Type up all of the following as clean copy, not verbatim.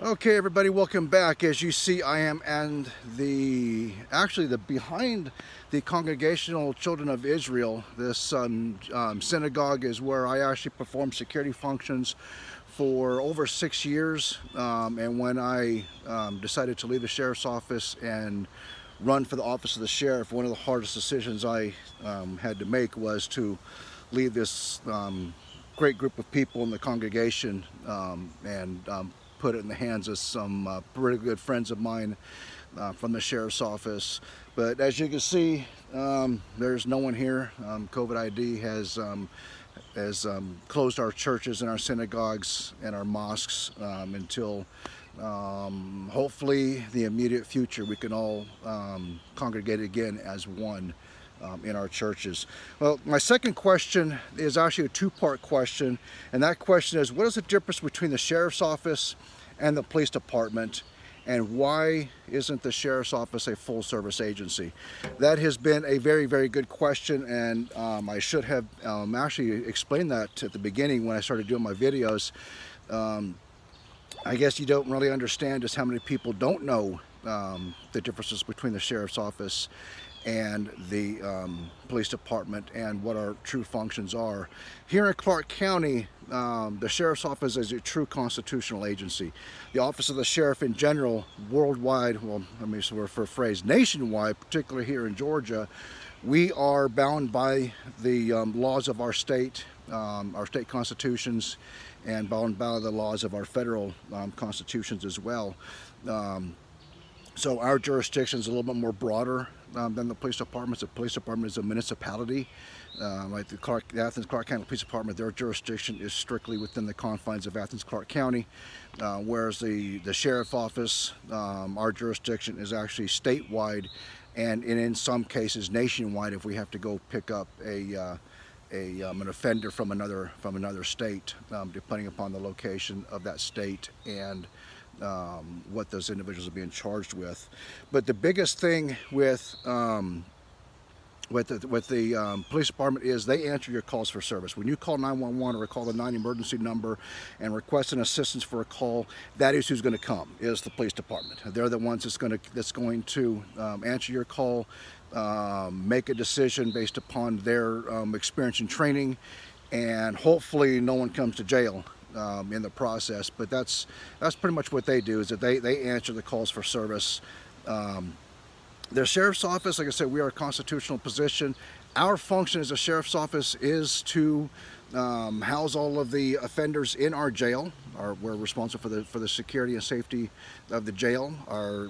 Okay, everybody, welcome back. As you see, I am and actually the behind the Congregational Children of Israel. This synagogue is where I actually perform security functions for over 6 years. And when I decided to leave the sheriff's office and run for the office of the sheriff, one of the hardest decisions I had to make was to leave this great group of people in the congregation and put it in the hands of some pretty good friends of mine from the sheriff's office. But as you can see, there's no one here. COVID ID has closed our churches and our synagogues and our mosques until hopefully the immediate future we can all congregate again as one in our churches. Well, my second question is actually a two-part question, and that question is, what is the difference between the sheriff's office and the police department, and why isn't the sheriff's office a full-service agency? That has been a very, very good question, and I should have actually explained that at the beginning when I started doing my videos. I guess you don't really understand just how many people don't know the differences between the sheriff's office and the police department and what our true functions are. Here in Clark County, the sheriff's office is a true constitutional agency. The office of the sheriff in general, worldwide, well, I mean, so for a phrase, nationwide, particularly here in Georgia, we are bound by the laws of our state constitutions, and bound by the laws of our federal constitutions as well. So our jurisdiction is a little bit more broader than the police department. The police department is a municipality. Like the Athens-Clarke County Police Department, their jurisdiction is strictly within the confines of Athens-Clarke County, whereas the sheriff's office, our jurisdiction is actually statewide, and in some cases nationwide if we have to go pick up an offender from another state, depending upon the location of that state and what those individuals are being charged with. But the biggest thing with the police department is they answer your calls for service. When you call 911 or call the 9 emergency number and request an assistance for a call, that is who's going to come, is the police department. They're the ones that's going to answer your call, make a decision based upon their experience and training, and hopefully no one comes to jail in the process. But that's pretty much what they do, is that they answer the calls for service. The sheriff's office, like I said, we are a constitutional position. Our function as a sheriff's office is to house all of the offenders in our jail. We're responsible for the security and safety of the jail. Our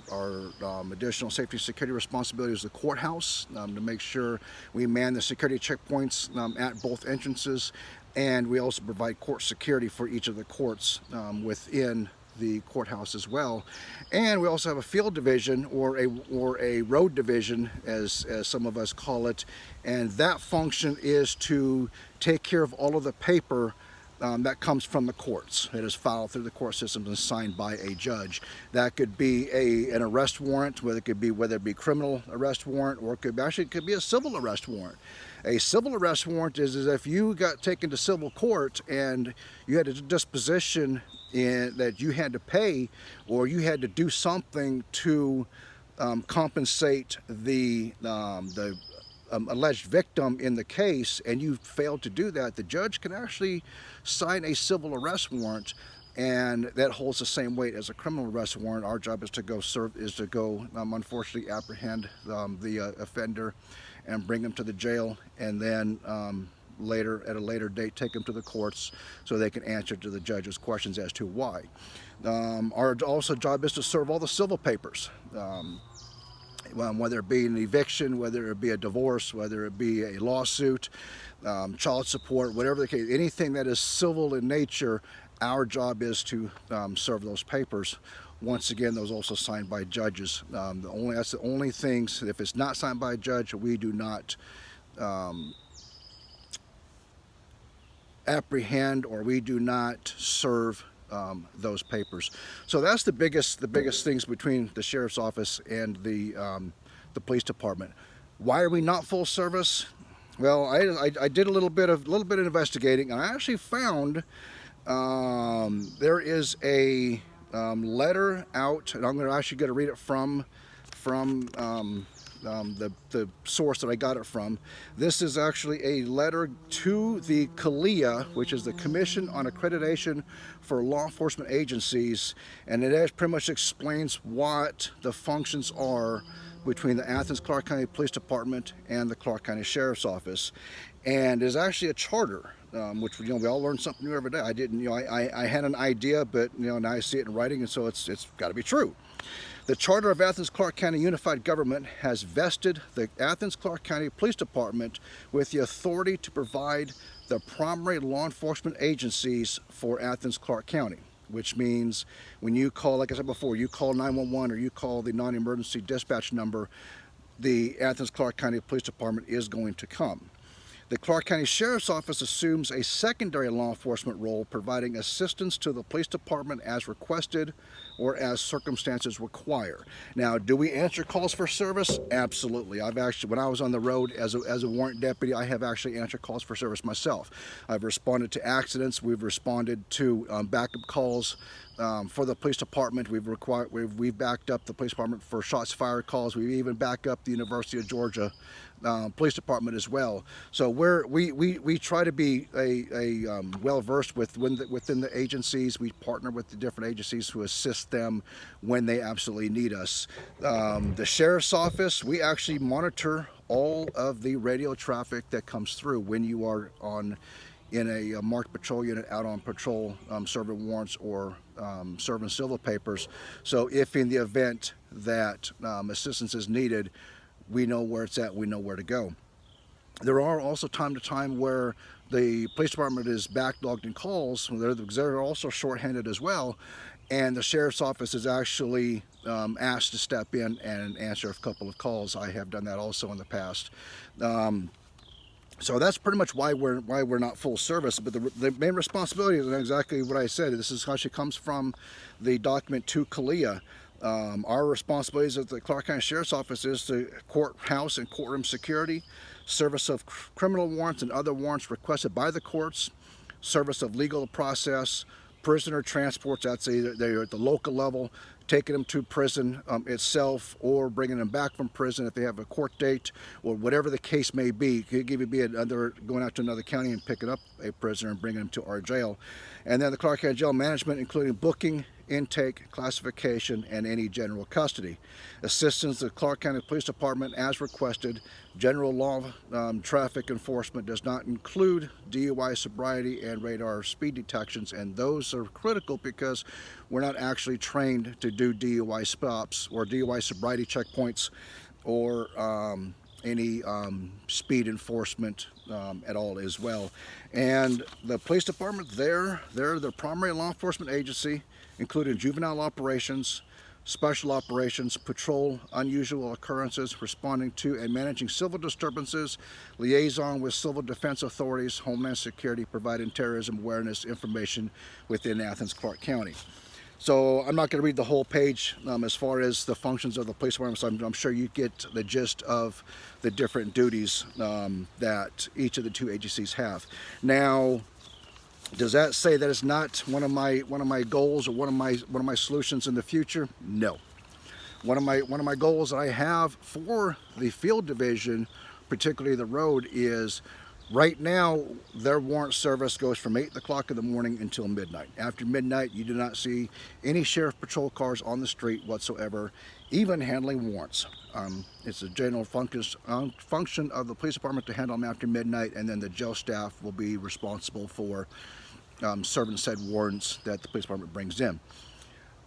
additional safety and security responsibility is the courthouse, to make sure we man the security checkpoints at both entrances, and we also provide court security for each of the courts within the courthouse as well. And we also have a field division, or a road division, as some of us call it, and that function is to take care of all of the paper that comes from the courts. It is filed through the court systems and signed by a judge. That could be an arrest warrant, whether it be criminal arrest warrant, or it could be a civil arrest warrant. A civil arrest warrant is if you got taken to civil court and you had a disposition that you had to pay, or you had to do something to compensate the alleged victim in the case, and you failed to do that, the judge can actually sign a civil arrest warrant, and that holds the same weight as a criminal arrest warrant. Our job is to go unfortunately apprehend the offender and bring them to the jail, and then at a later date take them to the courts so they can answer to the judge's questions as to why. Our job is to serve all the civil papers, whether it be an eviction, whether it be a divorce, whether it be a lawsuit, child support, whatever the case, anything that is civil in nature, our job is to serve those papers. Once again, those also signed by judges. That's the only things. If it's not signed by a judge, we do not apprehend, or we do not serve those papers. So that's the biggest things between the sheriff's office and the police department. Why are we not full service? Well, I did a little bit of investigating, and I actually found there is a letter out, and I'm actually going to read it from the source that I got it from. This is actually a letter to the CALEA, which is the Commission on Accreditation for Law Enforcement Agencies, and it pretty much explains what the functions are between the Athens-Clarke County Police Department and the Clarke County Sheriff's Office, and is actually a charter. Which we all learn something new every day. I didn't, I had an idea, but now I see it in writing, and so it's got to be true. The Charter of Athens-Clarke County Unified Government has vested the Athens-Clarke County Police Department with the authority to provide the primary law enforcement agencies for Athens-Clarke County, which means when you call, like I said before, you call 911 or you call the non-emergency dispatch number, the Athens-Clarke County Police Department is going to come. The Clarke County Sheriff's Office assumes a secondary law enforcement role, providing assistance to the police department as requested or as circumstances require. Now, do we answer calls for service? Absolutely. I've actually, when I was on the road as a warrant deputy, I have actually answered calls for service myself. I've responded to accidents. We've responded to backup calls for the police department. We've backed up the police department for shots fired calls. We even back up the University of Georgia police department as well. So we try to be well versed within the agencies. We partner with the different agencies to assist them when they absolutely need us. The sheriff's office, we actually monitor all of the radio traffic that comes through when you are in a marked patrol unit out on patrol, serving warrants or serving civil papers. So if in the event that assistance is needed, we know where it's at, we know where to go. There are also time to time where the police department is backlogged in calls. They're also shorthanded as well, and the sheriff's office is actually asked to step in and answer a couple of calls. I have done that also in the past. So that's pretty much why we're not full service. But the main responsibility is exactly what I said. This actually comes from the document to CALEA. Our responsibilities at the Clarke County Sheriff's Office is the courthouse and courtroom security, service of criminal warrants and other warrants requested by the courts, service of legal process, prisoner transports, that's either they're at the local level, taking them to prison itself, or bringing them back from prison if they have a court date, or whatever the case may be. It could even be going out to another county and picking up a prisoner and bringing them to our jail. And then the Clarke County Jail Management, including booking, intake, classification, and any general custody. Assistance to the Clarke County Police Department as requested. General law traffic enforcement does not include DUI, sobriety, and radar speed detections, and those are critical because we're not actually trained to do DUI stops or DUI sobriety checkpoints or any speed enforcement at all as well. And the police department, they're the primary law enforcement agency, including juvenile operations, special operations, patrol unusual occurrences, responding to and managing civil disturbances, liaison with civil defense authorities, homeland security, providing terrorism awareness information within Athens-Clarke County. So I'm not going to read the whole page as far as the functions of the police department, so I'm sure you get the gist of the different duties that each of the two agencies have. Now, does that say that it's not one of my goals or one of my solutions in the future? No. One of my goals that I have for the field division, particularly the road, is right now their warrant service goes from 8 o'clock in the morning until midnight. After midnight, you do not see any sheriff patrol cars on the street whatsoever, even handling warrants. It's a general function of the police department to handle them after midnight, and then the jail staff will be responsible for serving said warrants that the police department brings in.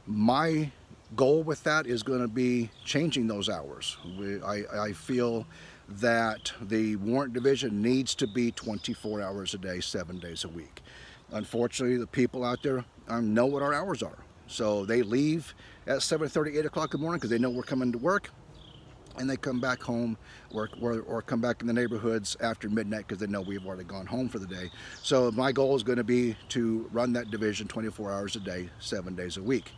My goal with that is going to be changing those hours. I feel that the warrant division needs to be 24 hours a day, 7 days a week. Unfortunately, the people out there know what our hours are. So they leave at 7:30, 8 o'clock in the morning because they know we're coming to work, and they come back home or come back in the neighborhoods after midnight because they know we've already gone home for the day. So my goal is going to be to run that division 24 hours a day, 7 days a week.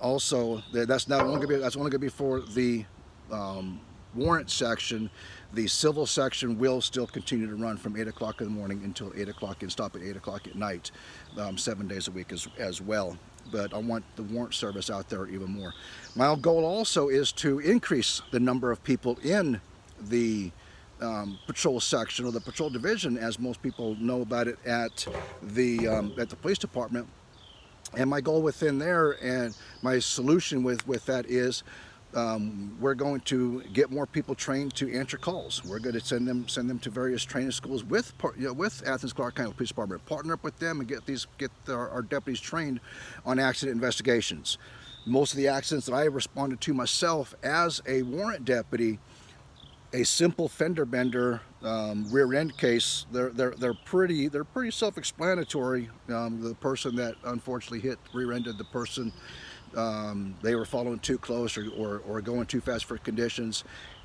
Also, that's only going to be for the warrant section, the civil section will still continue to run from 8 o'clock in the morning until 8 o'clock and stop at 8 o'clock at night, 7 days a week as well. But I want the warrant service out there even more. My goal also is to increase the number of people in the patrol section or the patrol division, as most people know about it at the police department. And my goal within there, and my solution with that is, we're going to get more people trained to answer calls. We're going to send them to various training schools with Athens Clarke County Police Department. Partner up with them and get our deputies trained on accident investigations. Most of the accidents that I have responded to myself as a warrant deputy, a simple fender bender rear end case, they're pretty self-explanatory. The person that unfortunately rear-ended the person, they were following too close or going too fast for conditions.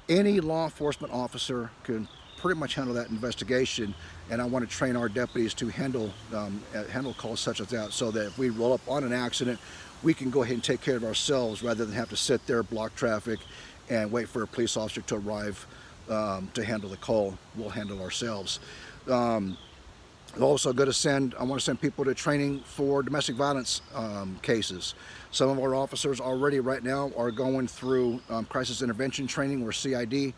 Any law enforcement officer can pretty much handle that investigation, and I want to train our deputies to handle calls such as that, so that if we roll up on an accident, we can go ahead and take care of ourselves rather than have to sit there, block traffic, and wait for a police officer to arrive to handle the call. We'll handle ourselves. Also, I want to send people to training for domestic violence cases. Some of our officers already right now are going through crisis intervention training, or CID,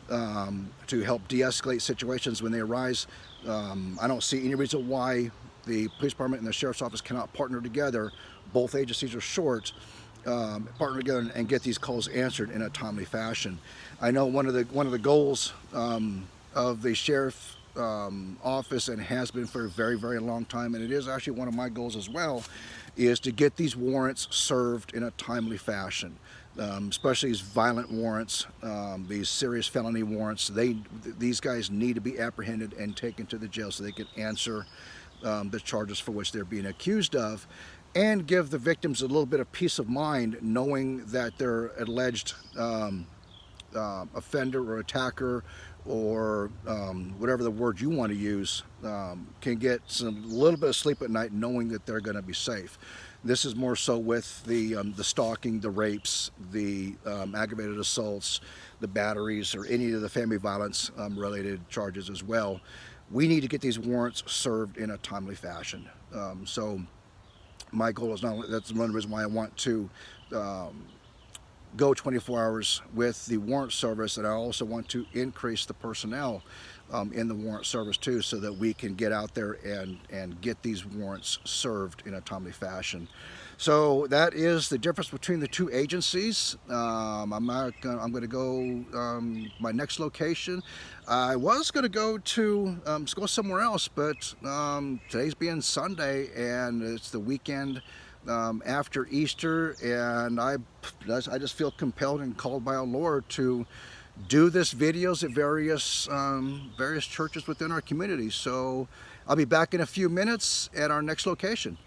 to help de-escalate situations when they arise. I don't see any reason why the police department and the sheriff's office cannot partner together. Both agencies are short. Partner together and get these calls answered in a timely fashion. I know one of the goals of the sheriff office, and has been for a very, very long time, and it is actually one of my goals as well, is to get these warrants served in a timely fashion. Especially these violent warrants, these serious felony warrants. These guys need to be apprehended and taken to the jail so they can answer the charges for which they're being accused of, and give the victims a little bit of peace of mind knowing that their alleged offender or attacker, or whatever the word you want to use, can get a little bit of sleep at night knowing that they're going to be safe. This is more so with the stalking, the rapes, the aggravated assaults, the batteries, or any of the family violence related charges as well. We need to get these warrants served in a timely fashion. So my goal is that's one reason why I want to go 24 hours with the warrant service, and I also want to increase the personnel in the warrant service too, so that we can get out there and get these warrants served in a timely fashion. So that is the difference between the two agencies. I'm going to go my next location. I was going to go somewhere else, but today's being Sunday and it's the weekend after Easter, and I just feel compelled and called by our Lord to do this videos at various churches within our community. So I'll be back in a few minutes at our next location.